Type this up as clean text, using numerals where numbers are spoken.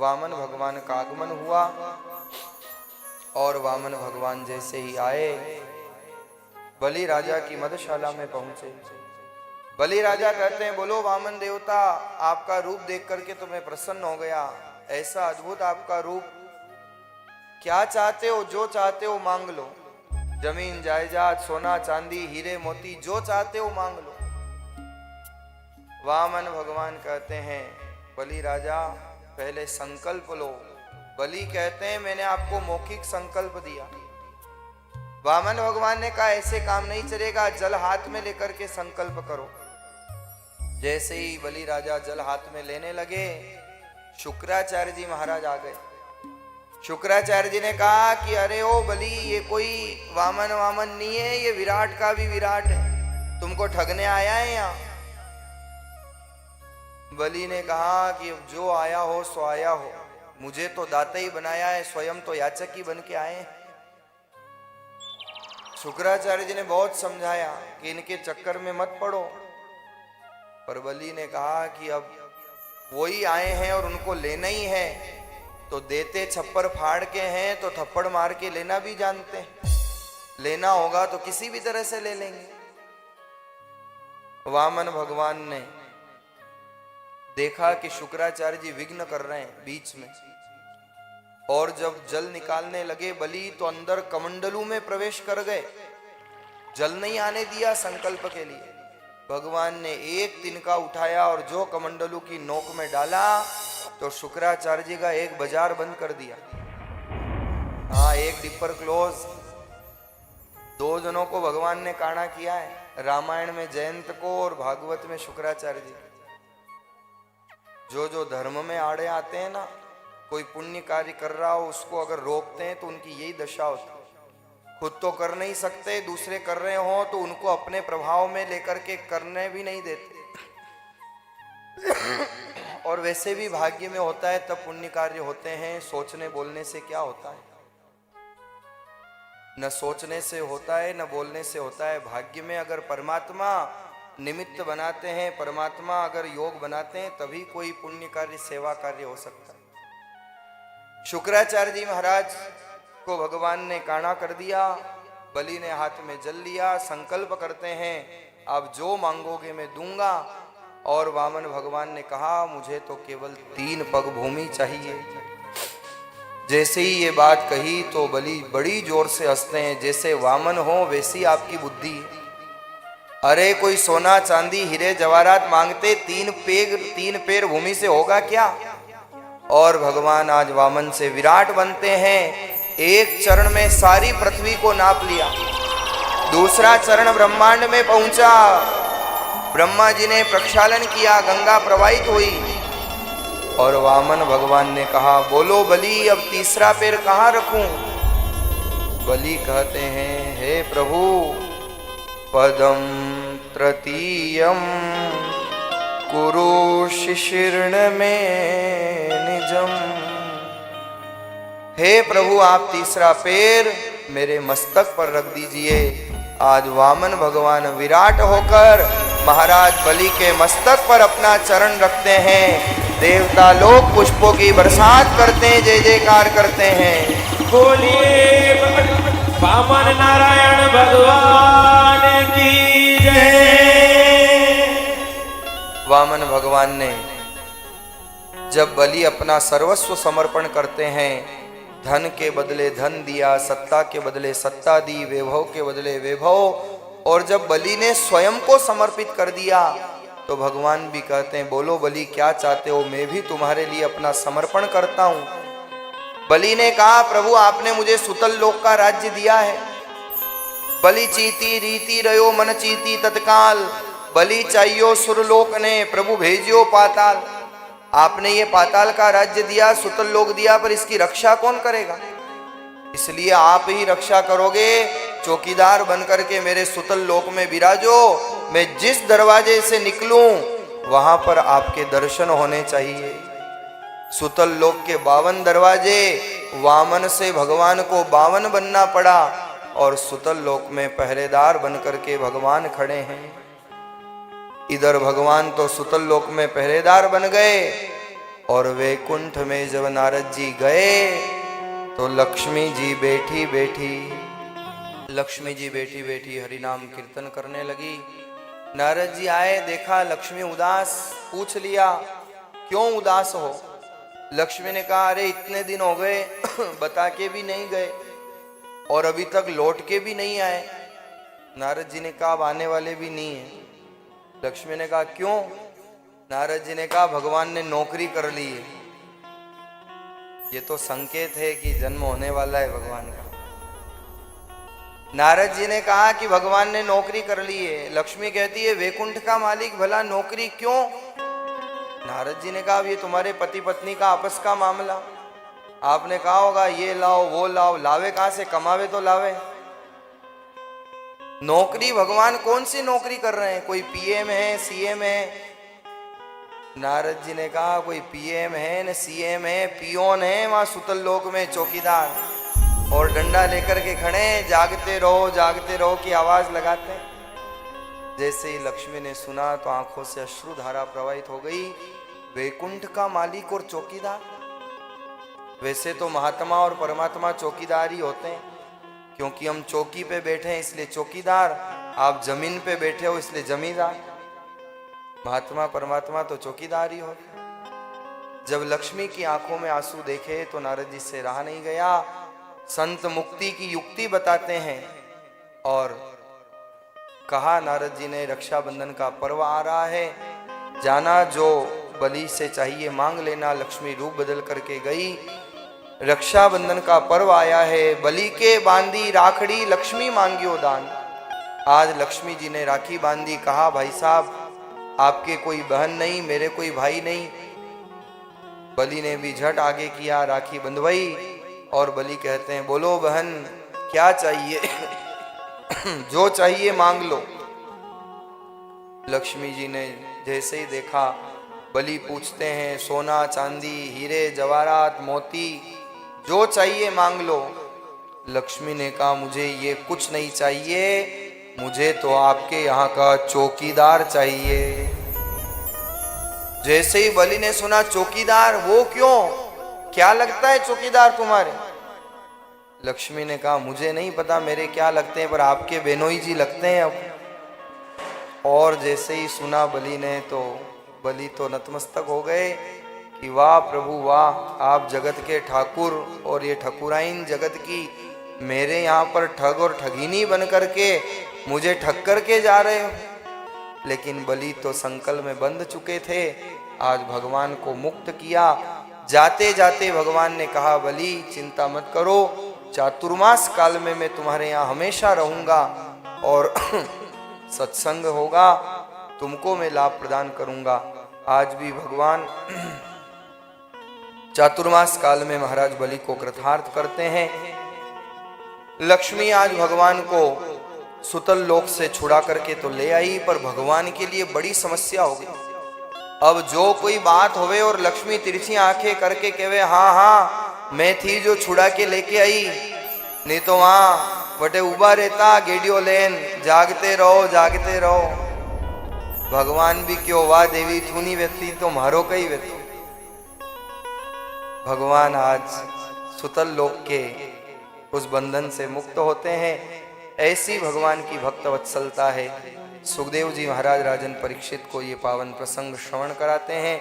वामन भगवान का आगमन हुआ और वामन भगवान जैसे ही आए बलि राजा की मधुशाला में पहुंचे। बलि राजा कहते हैं, बोलो वामन देवता, आपका रूप देख करके तो मैं प्रसन्न हो गया। ऐसा अद्भुत आपका रूप, क्या चाहते हो, जो चाहते हो मांग लो। जमीन जायदाद, सोना चांदी, हीरे मोती, जो चाहते हो मांग लो। वामन भगवान कहते हैं, बलि राजा पहले संकल्प लो। बलि कहते हैं, मैंने आपको मौखिक संकल्प दिया। वामन भगवान ने कहा, ऐसे काम नहीं चलेगा, जल हाथ में लेकर के संकल्प करो। जैसे ही बलि राजा जल हाथ में लेने लगे, शुक्राचार्य जी महाराज आ गए। शुक्राचार्य जी ने कहा कि अरे ओ बलि, ये कोई वामन वामन नहीं है, ये विराट का भी विराट है, तुमको ठगने आया है यहाँ। बलि ने कहा कि जो आया हो सो आया हो, मुझे तो दाता ही बनाया है, स्वयं तो याचक ही बन के आए हैं। शुक्राचार्य जी ने बहुत समझाया कि इनके चक्कर में मत पड़ो, पर बलि ने कहा कि अब वही आए हैं और उनको लेना ही है, तो देते छप्पर फाड़ के हैं तो थप्पड़ मार के लेना भी जानते हैं, लेना होगा तो किसी भी तरह से ले लेंगे। वामन भगवान ने देखा कि शुक्राचार्य जी विघ्न कर रहे हैं बीच में, और जब जल निकालने लगे बलि तो अंदर कमंडलू में प्रवेश कर गए, जल नहीं आने दिया संकल्प के लिए। भगवान ने एक तिनका उठाया और जो कमंडलू की नोक में डाला तो शुक्राचार्य जी का एक बाजार बंद कर दिया। हाँ, एक डिपर क्लोज। दो जनों को भगवान ने काना किया है, रामायण में जयंत को और भागवत में शुक्राचार्य जी। जो धर्म में आड़े आते हैं ना, कोई पुण्य कार्य कर रहा हो उसको अगर रोकते हैं तो उनकी यही दशा होती है। खुद तो कर नहीं सकते, दूसरे कर रहे हो तो उनको अपने प्रभाव में लेकर के करने भी नहीं देते। और वैसे भी भाग्य में होता है तब पुण्य कार्य होते हैं। सोचने बोलने से क्या होता है? न सोचने से होता है न बोलने से होता है। भाग्य में अगर परमात्मा निमित्त बनाते हैं, परमात्मा अगर योग बनाते हैं, तभी कोई पुण्य कार्य सेवा कार्य हो सकता है। शुक्राचार्य जी महाराज को भगवान ने काना कर दिया। बलि ने हाथ में जल लिया, संकल्प करते हैं आप जो मांगोगे मैं दूंगा। और वामन भगवान ने कहा, मुझे तो केवल 3 पग भूमि चाहिए। जैसे ही ये बात कही तो बलि बड़ी जोर से हंसते हैं, जैसे वामन हो वैसी आपकी बुद्धि है। अरे कोई सोना चांदी हीरे जवाहरात मांगते, 3 पैर भूमि से होगा क्या? और भगवान आज वामन से विराट बनते हैं। एक चरण में सारी पृथ्वी को नाप लिया, दूसरा चरण ब्रह्मांड में पहुंचा। ब्रह्मा जी ने प्रक्षालन किया, गंगा प्रवाहित हुई। और वामन भगवान ने कहा, बोलो बलि, अब तीसरा पैर कहाँ रखूं? बलि कहते हैं, हे प्रभु, पदम तृतीयम कुरु शिशीर्ण में निजम। हे प्रभु, आप तीसरा पैर मेरे मस्तक पर रख दीजिए। आज वामन भगवान विराट होकर महाराज बलि के मस्तक पर अपना चरण रखते हैं। देवता लोग पुष्पों की बरसात करते हैं, जय जयकार करते हैं। बोलिए वामन नारायण भगवान की जय। वामन भगवान ने जब बलि अपना सर्वस्व समर्पण करते हैं, धन के बदले धन दिया, सत्ता के बदले सत्ता दी, वैभव के बदले वैभव, और जब बलि ने स्वयं को समर्पित कर दिया तो भगवान भी कहते हैं, बोलो बलि क्या चाहते हो, मैं भी तुम्हारे लिए अपना समर्पण करता हूं। बलि ने कहा, प्रभु आपने मुझे सुतल लोक का राज्य दिया है। बलि चीती रीति रयो मन चीती तत्काल, बलि चाहियो सुरलोक ने प्रभु भेजियो पाताल। आपने ये पाताल का राज्य दिया, सुतल लोक दिया, पर इसकी रक्षा कौन करेगा? इसलिए आप ही रक्षा करोगे। चौकीदार बनकर के मेरे सुतल लोक में विराजो। मैं जिस दरवाजे से निकलूं वहां पर आपके दर्शन होने चाहिए। सुतल लोक के 52 दरवाजे, वामन से भगवान को 52 बनना पड़ा, और सुतल लोक में पहरेदार बनकर के भगवान खड़े हैं। इधर भगवान तो सुतल लोक में पहरेदार बन गए और वैकुंठ में जब नारद जी गए तो लक्ष्मी जी बैठी बैठी हरि नाम कीर्तन करने लगी। नारद जी आए, देखा लक्ष्मी उदास, पूछ लिया क्यों उदास हो। लक्ष्मी ने कहा अरे इतने दिन हो गए बता के भी नहीं गए और अभी तक लौट के भी नहीं आए। नारद जी ने कहा अब आने वाले भी नहीं है। लक्ष्मी ने कहा क्यों। नारद जी ने कहा भगवान ने नौकरी कर ली है। ये तो संकेत है कि जन्म होने वाला है भगवान का। नारद जी ने कहा कि भगवान ने नौकरी कर ली है। लक्ष्मी कहती है वैकुंठ का मालिक भला नौकरी क्यों। नारद जी ने कहा ये तुम्हारे पति पत्नी का आपस का मामला, आपने कहा होगा ये लाओ वो लाओ, लावे कहां से, कमावे तो लावे। नौकरी भगवान कौन सी नौकरी कर रहे हैं, कोई पीएम है सीएम है। नारद जी ने कहा कोई पीएम है न सीएम है, पियोन है वहां सुतल लोक में चौकीदार, और डंडा लेकर के खड़े जागते रहो की आवाज लगाते। जैसे ही लक्ष्मी ने सुना तो आंखों से अश्रुधारा प्रवाहित हो गई। वैकुंठ का मालिक और चौकीदार, वैसे तो महात्मा और परमात्मा चौकीदार ही होते हैं, क्योंकि हम चौकी पे बैठे हैं इसलिए चौकीदार, आप जमीन पे बैठे हो इसलिए जमींदार। महात्मा परमात्मा तो चौकीदार ही हो। जब लक्ष्मी की आंखों में आंसू देखे तो नारद जी से रहा नहीं गया। संत मुक्ति की युक्ति बताते हैं और कहा नारद जी ने रक्षाबंधन का पर्व आ रहा है, जाना जो बलि से चाहिए मांग लेना। लक्ष्मी रूप बदल करके गई। रक्षाबंधन का पर्व आया है, बलि के बांधी राखड़ी लक्ष्मी मांगियो दान। आज लक्ष्मी जी ने राखी बांधी। कहा भाई साहब आपके कोई बहन नहीं, मेरे कोई भाई नहीं। बलि ने भी झट आगे किया, राखी बंधवाई और बलि कहते हैं बोलो बहन क्या चाहिए जो चाहिए मांग लो। लक्ष्मी जी ने जैसे ही देखा, बलि पूछते हैं सोना चांदी हीरे जवाहरात मोती जो चाहिए मांग लो। लक्ष्मी ने कहा मुझे ये कुछ नहीं चाहिए, मुझे तो आपके यहाँ का चौकीदार चाहिए। जैसे ही बलि ने सुना चौकीदार, वो क्यों, क्या लगता है चौकीदार तुम्हारे। लक्ष्मी ने कहा मुझे नहीं पता मेरे क्या लगते हैं, पर आपके बेनोई जी लगते हैं अब। और जैसे ही सुना बलि ने तो बलि तो नतमस्तक हो गए कि वाह प्रभु वाह, आप जगत के ठाकुर और ये ठकुराइन जगत की मेरे यहाँ पर ठग और ठगिनी बन करके मुझे ठग करके जा रहे हो। लेकिन बलि तो संकल्प में बंध चुके थे। आज भगवान को मुक्त किया। जाते जाते भगवान ने कहा बलि चिंता मत करो, चातुर्मास काल में मैं तुम्हारे यहाँ हमेशा रहूंगा और सत्संग होगा, तुमको मैं लाभ प्रदान करूंगा। आज भी भगवान चातुर्मास काल में महाराज बलि को कृतार्थ करते हैं। लक्ष्मी आज भगवान को सुतल लोक से छुड़ा करके तो ले आई, पर भगवान के लिए बड़ी समस्या हो गई। अब जो कोई बात होवे और लक्ष्मी तिरछी आंखें करके कहे हाँ हाँ मैं थी जो छुड़ा के लेके आई, नहीं तो वहां बटे उबा रहता गेडियो लेन, जागते रहो। भगवान भी क्यों, वाह देवी तू नहीं व्यक्ति तो मारो कई व्यक्ति। भगवान आज सुतल लोक के उस बंधन से मुक्त होते हैं। ऐसी भगवान की भक्त वत्सलता है। सुखदेव जी महाराज राजन परीक्षित को ये पावन प्रसंग श्रवण कराते हैं।